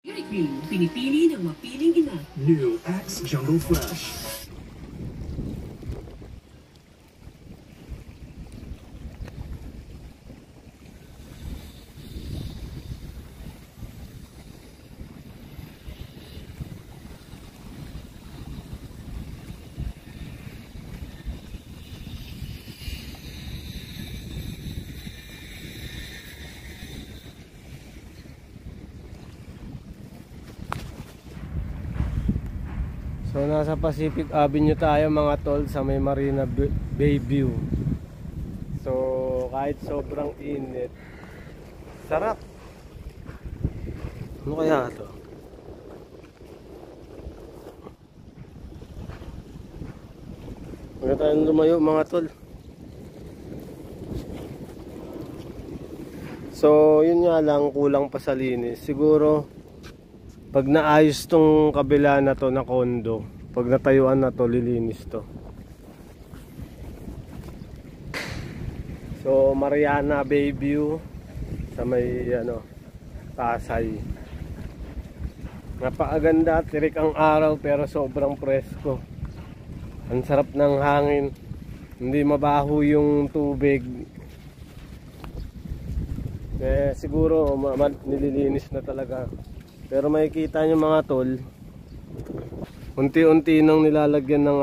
Pinipili ng mapiling ina. New Axe Jungle Fresh. So nasa Pacific Avenue tayo mga tol, sa may Marina Bay View. So kahit sobrang init, sarap. Ano kaya ito? Huwag na tayong lumayo mga tol. So yun nga lang, kulang pa sa linis. Siguro pag naayos tong kabila na to na kondo, pag natayuan na to, lilinis to. So Mariana Bay View sa may Pasay. Napakaganda, tirik ang araw pero sobrang presko. Ang sarap ng hangin, hindi mabaho yung tubig. Siguro nililinis na talaga. Pero makikita nyo mga tol, unti-unti nang nilalagyan ng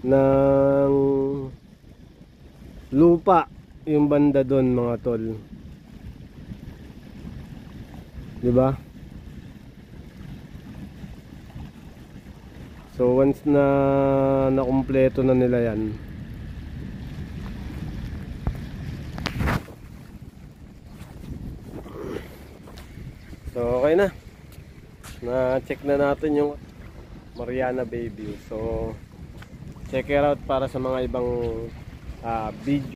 ng lupa yung banda doon mga tol. 'Di ba? So once na nakumpleto na nila 'yan, so okay na. Na-check na natin yung Mariana Bay View. So check it out para sa mga ibang video.